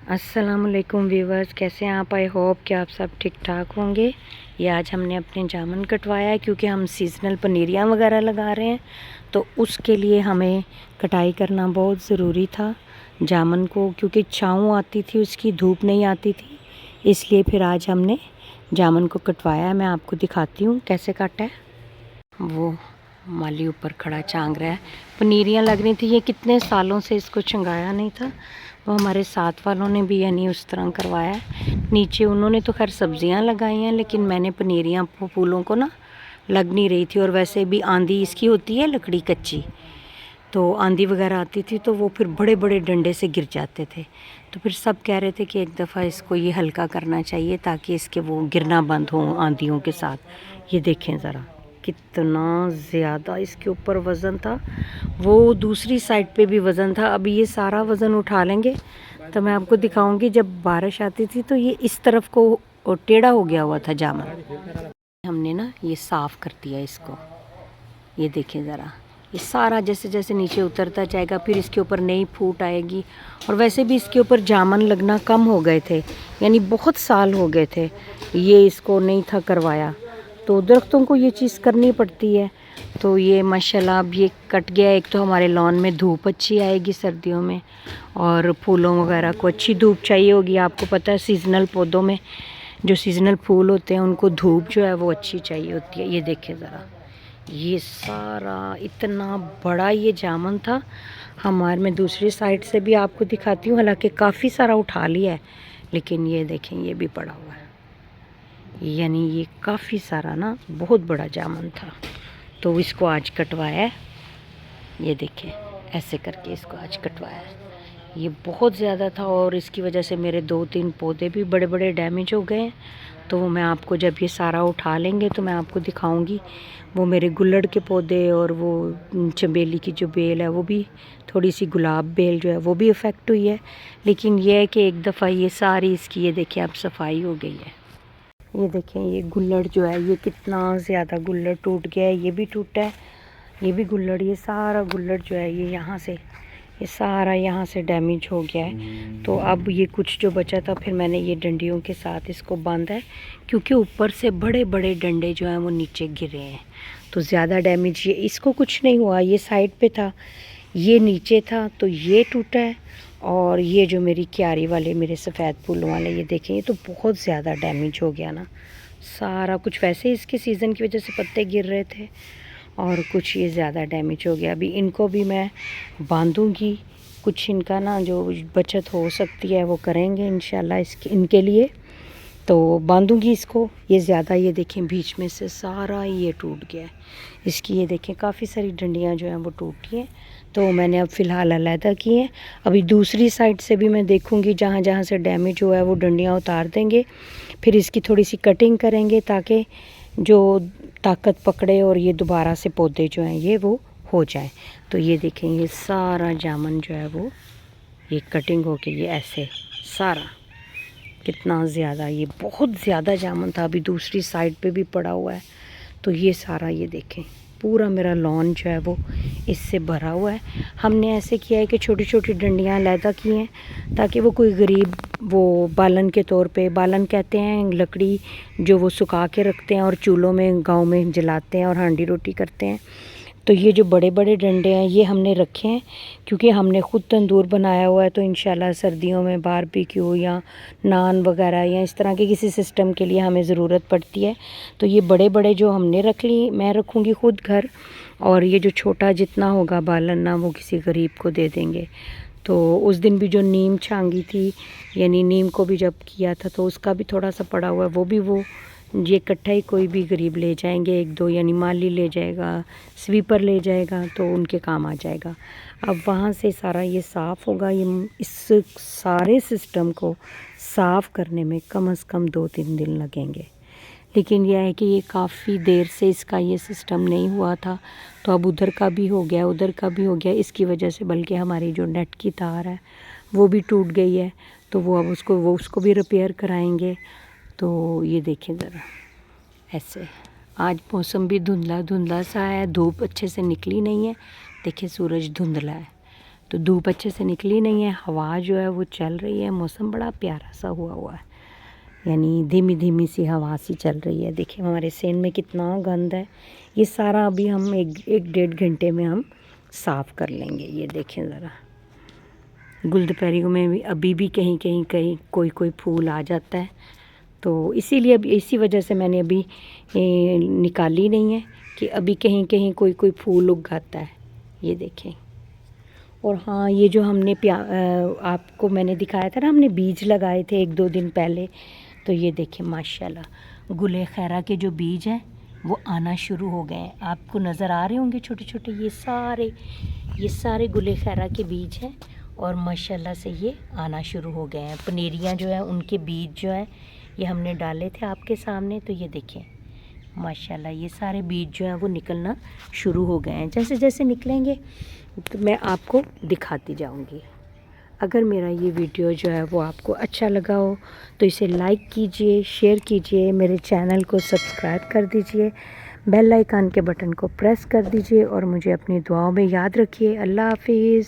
अस्सलामुअलैकुम व्यूवर्स, कैसे हैं आप? आई होप कि आप सब ठीक ठाक होंगे। ये आज हमने अपने जामुन कटवाया है क्योंकि हम सीज़नल पनीरियाँ वगैरह लगा रहे हैं, तो उसके लिए हमें कटाई करना बहुत ज़रूरी था जामुन को, क्योंकि छाँव आती थी उसकी, धूप नहीं आती थी। इसलिए फिर आज हमने जामुन को कटवाया है। मैं आपको दिखाती हूँ कैसे काटा है। वो माली ऊपर खड़ा चांग रहा है। पनीरियाँ लग रही थी, ये कितने सालों से इसको चंगाया नहीं था। वो हमारे साथ वालों ने भी यानी उस तरह करवाया है। नीचे उन्होंने तो खैर सब्जियां लगाई हैं, लेकिन मैंने पनीरियाँ फूलों को ना लग नहीं रही थी। और वैसे भी आंधी इसकी होती है, लकड़ी कच्ची, तो आंधी वगैरह आती थी तो वो फिर बड़े बड़े डंडे से गिर जाते थे। तो फिर सब कह रहे थे कि एक दफ़ा इसको ये हल्का करना चाहिए ताकि इसके वो गिरना बंद हो आंधियों के साथ। ये देखें ज़रा कितना ज़्यादा इसके ऊपर वज़न था। वो दूसरी साइड पे भी वज़न था। अभी ये सारा वज़न उठा लेंगे तो मैं आपको दिखाऊंगी। जब बारिश आती थी तो ये इस तरफ को टेढ़ा हो गया हुआ था जामुन। हमने ना ये साफ़ कर दिया इसको। ये देखें ज़रा, ये सारा जैसे जैसे नीचे उतरता जाएगा फिर इसके ऊपर नई फूट आएगी। और वैसे भी इसके ऊपर जामुन लगना कम हो गए थे, यानी बहुत साल हो गए थे ये इसको नहीं था करवाया। तो दरख्तों को ये चीज़ करनी पड़ती है। तो ये माशाल्लाह अब ये कट गया। एक तो हमारे लॉन में धूप अच्छी आएगी सर्दियों में, और फूलों वगैरह को अच्छी धूप चाहिए होगी। आपको पता है सीज़नल पौधों में जो सीज़नल फूल होते हैं उनको धूप जो है वो अच्छी चाहिए होती है। ये देखें ज़रा, ये सारा इतना बड़ा ये जामुन था हमारे। में दूसरी साइड से भी आपको दिखाती हूँ, हालांकि काफ़ी सारा उठा लिया है, लेकिन ये देखें ये भी पड़ा हुआ है। यानी ये काफ़ी सारा ना बहुत बड़ा जामुन था, तो इसको आज कटवाया है। ये देखें ऐसे करके इसको आज कटवाया है। ये बहुत ज़्यादा था और इसकी वजह से मेरे 2-3 पौधे भी बड़े बड़े डैमेज हो गए हैं। तो वो मैं आपको जब ये सारा उठा लेंगे तो मैं आपको दिखाऊंगी। वो मेरे गुल्लड़ के पौधे और वो चमेली की जो बेल है, वो भी थोड़ी सी गुलाब बेल जो है वो भी इफ़ेक्ट हुई है। लेकिन यह है कि एक दफ़ा ये सारी इसकी ये देखिए अब सफाई हो गई है। ये देखें ये गुल्लड़ जो है ये कितना ज़्यादा गुल्लड़ टूट गया है। ये भी टूटा है, ये भी गुल्लड़, ये सारा गुल्लड़ जो है ये यहाँ से, ये सारा यहाँ से डैमेज हो गया है। तो अब ये कुछ जो बचा था फिर मैंने ये डंडियों के साथ इसको बांधा है, क्योंकि ऊपर से बड़े बड़े डंडे जो हैं वो नीचे गिरे हैं। तो ज़्यादा डैमेज ये इसको कुछ नहीं हुआ। ये साइड पे था, ये नीचे था, तो ये टूटा है। और ये जो मेरी क्यारी वाले मेरे सफ़ेद फूलों वाले, ये देखें ये तो बहुत ज़्यादा डैमेज हो गया ना सारा कुछ। वैसे इसके सीज़न की वजह से पत्ते गिर रहे थे और कुछ ये ज़्यादा डैमेज हो गया। अभी इनको भी मैं बांधूंगी, कुछ इनका ना जो बचत हो सकती है वो करेंगे इंशाल्लाह इसके इनके लिए। तो बांधूंगी इसको। ये ज़्यादा ये देखें बीच में से सारा ये टूट गया है इसकी। ये देखें काफ़ी सारी डंडियां जो हैं वो टूटी हैं, तो मैंने अब फ़िलहाल अलहदा की हैं। अभी दूसरी साइड से भी मैं देखूंगी, जहाँ जहाँ से डैमेज हुआ है वो डंडियाँ उतार देंगे, फिर इसकी थोड़ी सी कटिंग करेंगे ताकि जो ताकत पकड़े और ये दोबारा से पौधे जो हैं ये वो हो जाए। तो ये देखें ये सारा जामुन जो है वो ये कटिंग हो के ये ऐसे सारा कितना ज़्यादा, ये बहुत ज़्यादा जामुन था। अभी दूसरी साइड पे भी पड़ा हुआ है। तो ये सारा ये देखें पूरा मेरा लॉन जो है वो इससे भरा हुआ है। हमने ऐसे किया है कि छोटी छोटी डंडियाँ अलहदा की हैं ताकि वो कोई गरीब वो बालन के तौर पे, बालन कहते हैं लकड़ी जो वो सुखा के रखते हैं और चूल्हों में गांव में जलाते हैं और हांडी रोटी करते हैं। तो ये जो बड़े बड़े डंडे हैं ये हमने रखे हैं क्योंकि हमने ख़ुद तंदूर बनाया हुआ है। तो इंशाल्लाह सर्दियों में बारबेक्यू या नान वगैरह या इस तरह के किसी सिस्टम के लिए हमें ज़रूरत पड़ती है। तो ये बड़े बड़े जो हमने रख ली, मैं रखूँगी ख़ुद घर, और ये जो छोटा जितना होगा बालन ना वो किसी गरीब को दे देंगे। तो उस दिन भी जो नीम छांगी थी, यानी नीम को भी जब किया था तो उसका भी थोड़ा सा पड़ा हुआ है, वो भी वो ये इकट्ठा ही कोई भी गरीब ले जाएंगे, 1-2, यानी माली ले जाएगा, स्वीपर ले जाएगा, तो उनके काम आ जाएगा। अब वहाँ से सारा ये साफ़ होगा। ये इस सारे सिस्टम को साफ़ करने में कम से कम 2-3 दिन लगेंगे। लेकिन यह है कि ये काफ़ी देर से इसका ये सिस्टम नहीं हुआ था, तो अब उधर का भी हो गया, उधर का भी हो गया इसकी वजह से। बल्कि हमारी जो नेट की तार है वो भी टूट गई है, तो वो अब उसको भी रिपेयर कराएंगे। तो ये देखें ज़रा ऐसे, आज मौसम भी धुंधला धुंधला सा है, धूप अच्छे से निकली नहीं है। देखिए सूरज धुंधला है, तो धूप अच्छे से निकली नहीं है, हवा जो है वो चल रही है, मौसम बड़ा प्यारा सा हुआ है, यानी धीमी धीमी सी हवा सी चल रही है। देखिए हमारे सेन में कितना गंद है, ये सारा अभी हम एक डेढ़ घंटे में हम साफ़ कर लेंगे। ये देखें ज़रा, गुलदपहरियों में भी अभी भी कहीं कहीं कोई फूल आ जाता है, तो इसीलिए अभी इसी वजह से मैंने अभी निकाली नहीं है कि अभी कहीं कहीं कोई फूल उगाता है। ये देखें। और हाँ, ये जो हमने आपको मैंने दिखाया था ना, हमने बीज लगाए थे 1-2 दिन पहले, तो ये देखें माशाल्लाह गुले खैरा के जो बीज हैं वो आना शुरू हो गए हैं। आपको नज़र आ रहे होंगे छोटे छोटे, ये सारे गुले खैरा के बीज हैं और माशाल्लाह से ये आना शुरू हो गए हैं। पनीरियाँ जो हैं उनके बीज जो हैं ये हमने डाले थे आपके सामने, तो ये देखें माशाल्लाह ये सारे बीज जो हैं वो निकलना शुरू हो गए हैं। जैसे जैसे निकलेंगे तो मैं आपको दिखाती जाऊंगी। अगर मेरा ये वीडियो जो है वो आपको अच्छा लगा हो तो इसे लाइक कीजिए, शेयर कीजिए, मेरे चैनल को सब्सक्राइब कर दीजिए, बेल आइकन के बटन को प्रेस कर दीजिए और मुझे अपनी दुआओं में याद रखिए। अल्लाह हाफिज़।